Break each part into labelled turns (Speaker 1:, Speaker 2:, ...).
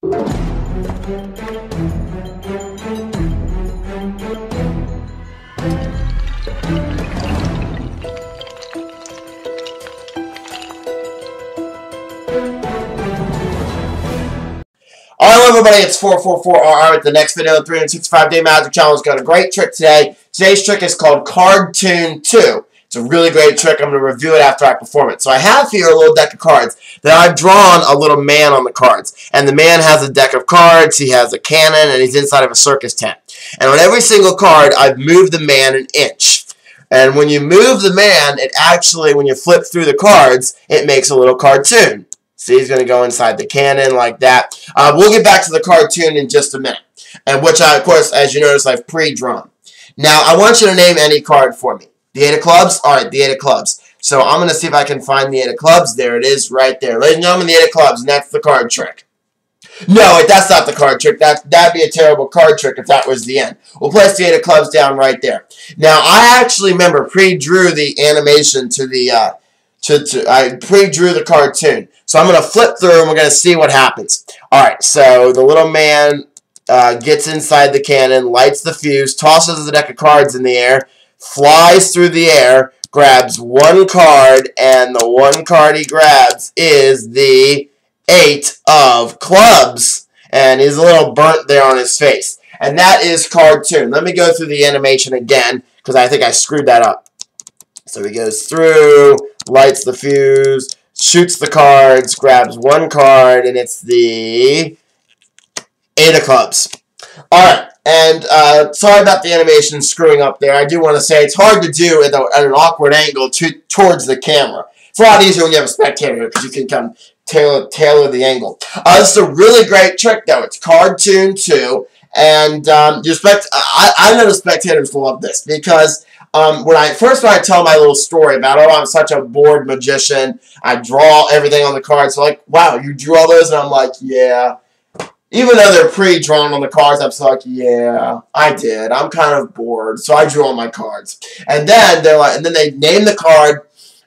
Speaker 1: Alright everybody, it's 444RR with the next video of the 365-day magic challenge. Got a great trick today. Today's trick is called Card Toon 2. It's a really great trick. I'm going to review it after I perform it. So I have here a little deck of cards that I've drawn a little man on the cards. And the man has a deck of cards, he has a cannon, and he's inside of a circus tent. And on every single card, I've moved the man an inch. And when you move the man, it actually, when you flip through the cards, it makes a little cartoon. See, he's going to go inside the cannon like that. We'll get back to the cartoon in just a minute. And which I, of course, as you notice, I've pre-drawn. Now, I want you to name any card for me. The 8 of clubs? Alright, the 8 of clubs. So I'm going to see if I can find the 8 of clubs. There it is right there. Ladies and gentlemen, the 8 of clubs, and that's the card trick. No, that's not the card trick. That'd be a terrible card trick if that was the end. We'll place the 8 of clubs down right there. Now, I actually remember pre-drew the animation to the... I pre-drew the cartoon. So I'm going to flip through and we're going to see what happens. Alright, so the little man gets inside the cannon, lights the fuse, tosses the deck of cards in the air, flies through the air, grabs one card, and the one card he grabs is the 8 of clubs. And he's a little burnt there on his face. And that is Card Toon. Let me go through the animation again, because I think I screwed that up. So he goes through, lights the fuse, shoots the cards, grabs one card, and it's the 8 of clubs. Alright, and sorry about the animation screwing up there. I do want to say it's hard to do at an awkward angle towards the camera. It's a lot easier when you have a spectator here because you can kind of tailor the angle. This is a really great trick, though. It's Card Toon 2, and I know the spectators will love this because... when I tell my little story about, oh, I'm such a bored magician, I draw everything on the cards, so like, wow, you drew all those? And I'm like, yeah. Even though they're pre-drawn on the cards, I'm still like, yeah, I did. I'm kind of bored, so I drew all my cards. And then they're like, and then they name the card,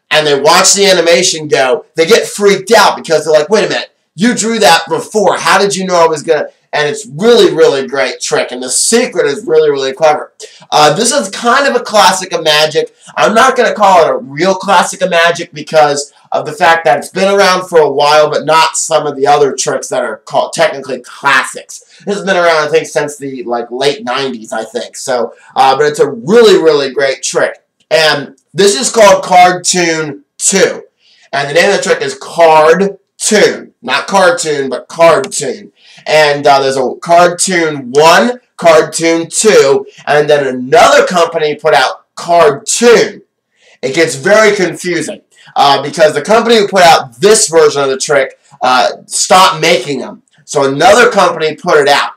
Speaker 1: and they watch the animation go. They get freaked out because they're like, wait a minute, you drew that before. How did you know I was gonna? And it's really, really great trick. And the secret is really, really clever. This is kind of a classic of magic. I'm not going to call it a real classic of magic because of the fact that it's been around for a while, but not some of the other tricks that are called technically classics. This has been around, I think, since the late 90s, I think. So, but it's a really, really great trick. And this is called Card Toon 2. And the name of the trick is Card Toon. Not cartoon, but Card Toon. And there's a Card Toon 1, Card Toon 2, and then another company put out Card Toon. It gets very confusing because the company who put out this version of the trick stopped making them. So another company put it out.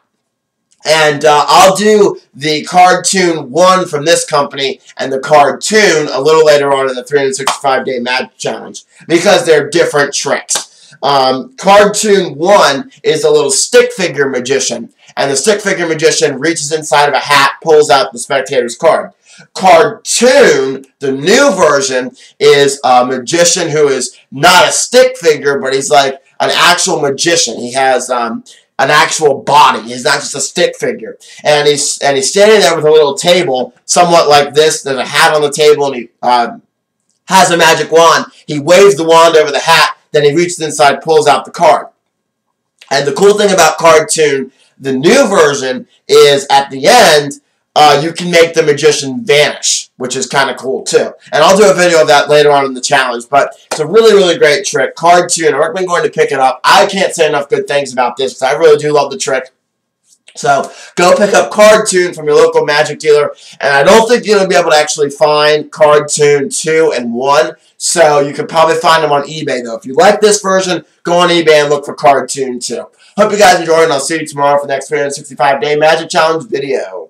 Speaker 1: And I'll do the Card Toon 1 from this company and the Card Toon a little later on in the 365-day magic challenge because they're different tricks. Card Toon 1 is a little stick figure magician, and the stick figure magician reaches inside of a hat, pulls out the spectator's card. Card Toon, the new version, is a magician who is not a stick figure, but he's like an actual magician. He has an actual body. He's not just a stick figure. And he's standing there with a little table, somewhat like this. There's a hat on the table, and he has a magic wand. He waves the wand over the hat. Then he reaches inside, pulls out the card. And the cool thing about Card Toon, the new version, is at the end, you can make the magician vanish, which is kind of cool too. And I'll do a video of that later on in the challenge, but it's a really, really great trick. Card Toon, I recommend going to pick it up. I can't say enough good things about this because I really do love the trick. So, go pick up Card Toon from your local magic dealer. And I don't think you're going to be able to actually find Card Toon 2 and 1. So, you can probably find them on eBay, though. If you like this version, go on eBay and look for Card Toon 2. Hope you guys enjoyed, and I'll see you tomorrow for the next 365-day magic challenge video.